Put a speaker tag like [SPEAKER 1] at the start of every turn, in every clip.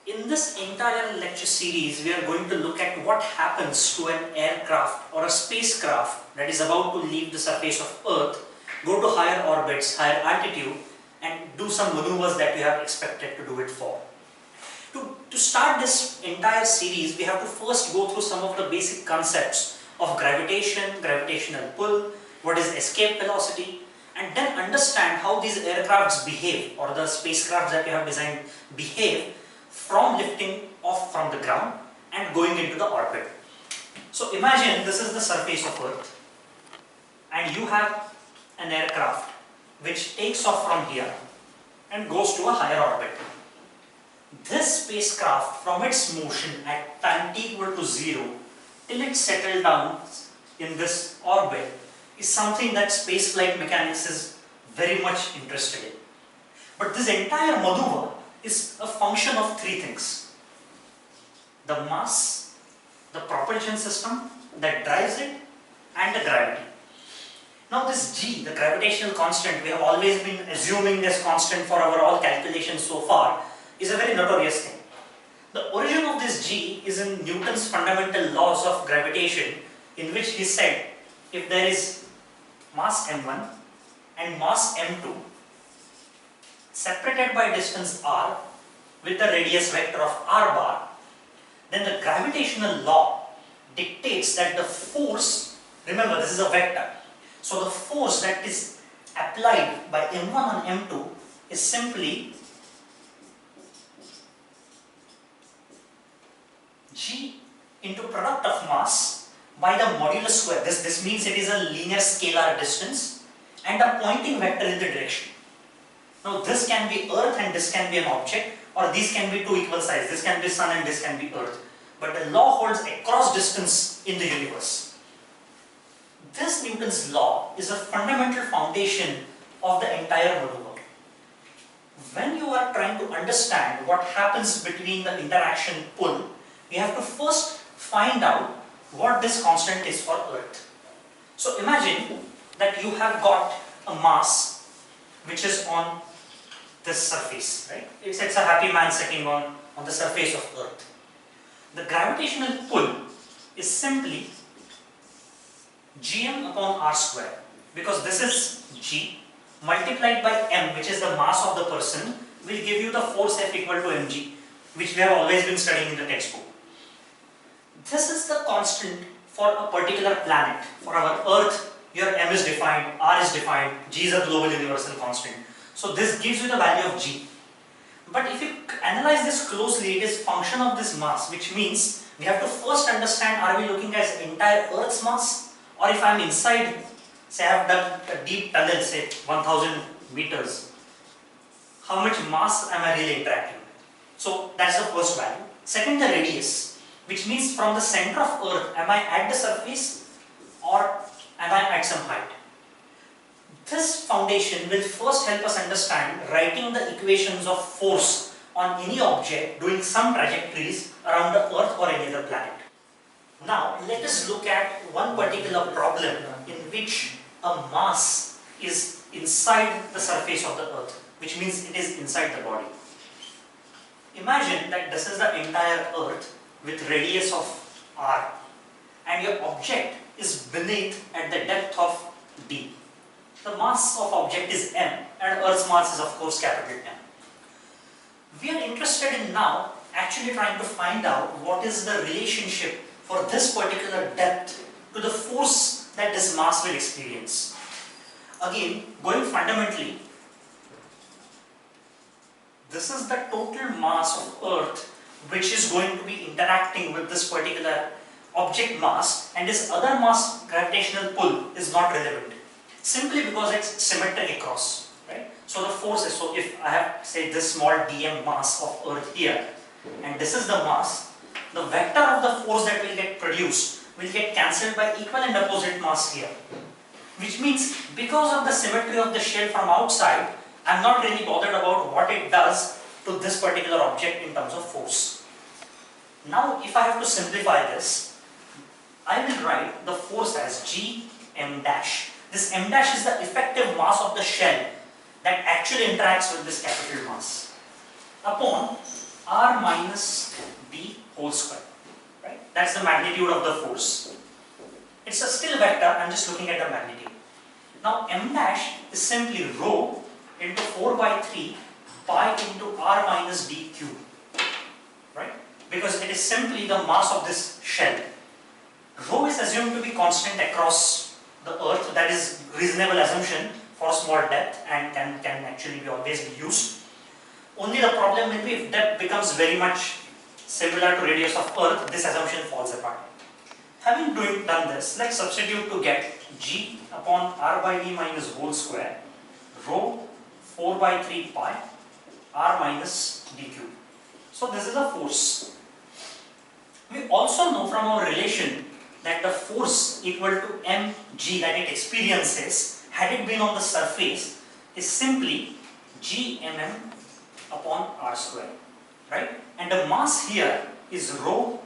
[SPEAKER 1] In this entire lecture series, we are going to look at what happens to an aircraft or a spacecraft that is about to leave the surface of Earth, go to higher orbits, higher altitude, and do some maneuvers that we have expected to do it for. To start this entire series, we have to first go through some of the basic concepts of gravitation, gravitational pull, what is escape velocity, and then understand how these aircrafts behave, or the spacecrafts that we have designed behave from lifting off from the ground and going into the orbit. So imagine this is the surface of Earth and you have an aircraft which takes off from here and goes to a higher orbit. This spacecraft, from its motion at time t equal to 0 till it settles down in this orbit, is something that spaceflight mechanics is very much interested in. But this entire maneuver is a function of three things: the mass, the propulsion system that drives it, and the gravity. Now this g, the gravitational constant, we have always been assuming this constant for our all calculations so far, is a very notorious thing. The origin of this g is in Newton's fundamental laws of gravitation, in which he said if there is mass m1 and mass m2 separated by distance r with the radius vector of r bar, then the gravitational law dictates that the force, remember this is a vector, so the force that is applied by m1 on m2 is simply g into product of mass by the modulus square. This means it is a linear scalar distance and a pointing vector in the direction. Now this can be Earth and this can be an object, or these can be two equal sides. This can be Sun and this can be Earth. But the law holds across distance in the universe. This Newton's law is a fundamental foundation of the entire maneuver. When you are trying to understand what happens between the interaction pull, we have to first find out what this constant is for Earth. So imagine that you have got a mass which is on this surface, right? It's a happy man sitting on the surface of Earth. The gravitational pull is simply gm upon r square, because this is g multiplied by m, which is the mass of the person, will give you the force F equal to mg, which we have always been studying in the textbook. This is the constant for a particular planet. For our Earth, your m is defined, r is defined, g is a global universal constant. So this gives you the value of g. But if you analyze this closely, it is function of this mass, which means we have to first understand, are we looking at entire Earth's mass, or if I am inside, say I have done a deep tunnel, say 1000 meters, how much mass am I really interacting with? So that's the first value. Second, the radius, which means from the center of Earth, am I at the surface or am I at some height? This foundation will first help us understand writing the equations of force on any object doing some trajectories around the Earth or any other planet. Now let us look at one particular problem in which a mass is inside the surface of the Earth, which means it is inside the body. Imagine that this is the entire Earth with radius of r, and your object is beneath at the depth of d. The mass of object is m, and Earth's mass is of course capital M. We are interested in now actually trying to find out what is the relationship for this particular depth to the force that this mass will experience. Again, going fundamentally, this is the total mass of Earth which is going to be interacting with this particular object mass, and this other mass, gravitational pull, is not relevant, simply because it's symmetric across, right? So the force is, so if I have say this small dm mass of Earth here, and this is the mass, the vector of the force that will get produced will get cancelled by equal and opposite mass here, which means because of the symmetry of the shell from outside, I'm not really bothered about what it does to this particular object in terms of force. Now if I have to simplify this, I will write the force as g m dash. This m dash is the effective mass of the shell that actually interacts with this capital mass, upon r minus d whole square. Right? That's the magnitude of the force. It's a still vector, I'm just looking at the magnitude. Now m dash is simply rho into 4 by 3 pi into r minus d cube. Right? Because it is simply the mass of this shell. Rho is assumed to be constant across the earth, that is reasonable assumption for small depth and can actually be always be used. Only the problem will be if depth becomes very much similar to radius of earth, this assumption falls apart. Having done this, let's substitute to get g upon r by v minus whole square rho 4 by 3 pi r minus d cube. So this is a force. We also know from our relation that the force equal to mg that it experiences had it been on the surface is simply g mm upon r square, right? And the mass here is rho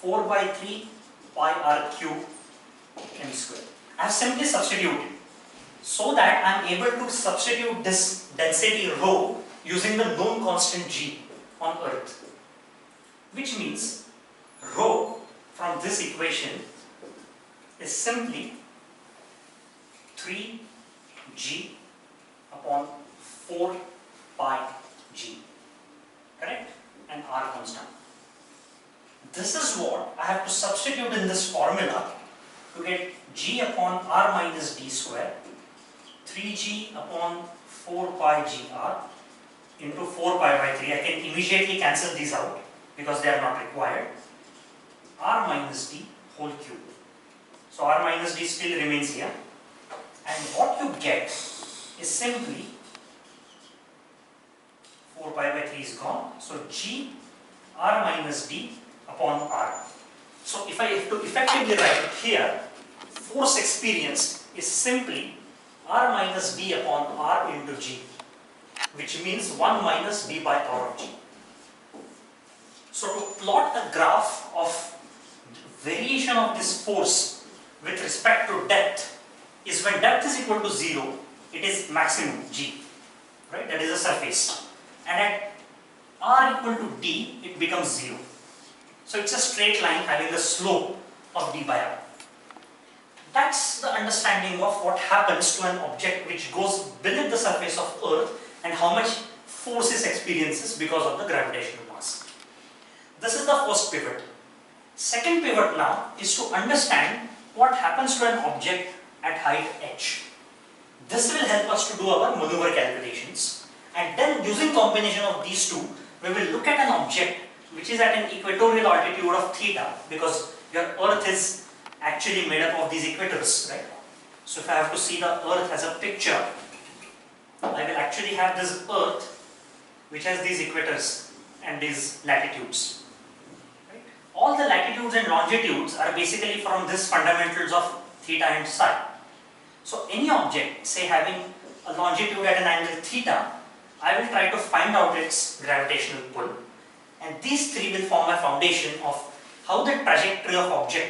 [SPEAKER 1] 4 by 3 pi r cube m square. I have simply substituted so that I am able to substitute this density rho using the known constant g on earth, which means rho from this equation is simply 3g upon 4 pi g, correct? And r constant. This is what I have to substitute in this formula to get g upon r minus d square 3g upon 4 pi gr into 4 pi by 3. I can immediately cancel these out because they are not required. R minus d whole cube. So r minus d still remains here. And what you get is simply 4 pi by 3 is gone. So g r minus d upon r. So if I have to effectively write it here, force experience is simply r minus d upon r into g, which means 1 minus d by r of g. So to plot a graph of variation of this force with respect to depth is when depth is equal to 0, it is maximum g, right? That is the surface. And at r equal to d, it becomes 0. So it's a straight line having the slope of d by r. That's the understanding of what happens to an object which goes beneath the surface of earth and how much force it experiences because of the gravitational mass. This is the first pivot. Second pivot now is to understand what happens to an object at height h. This will help us to do our maneuver calculations, and then using combination of these two, we will look at an object which is at an equatorial altitude of theta, because your earth is actually made up of these equators, right? So if I have to see the earth as a picture, I will actually have this earth which has these equators and these latitudes. Right? All the latitudes and longitudes are basically from these fundamentals of theta and psi. So any object, say having a longitude at an angle theta, I will try to find out its gravitational pull, and these three will form a foundation of how the trajectory of object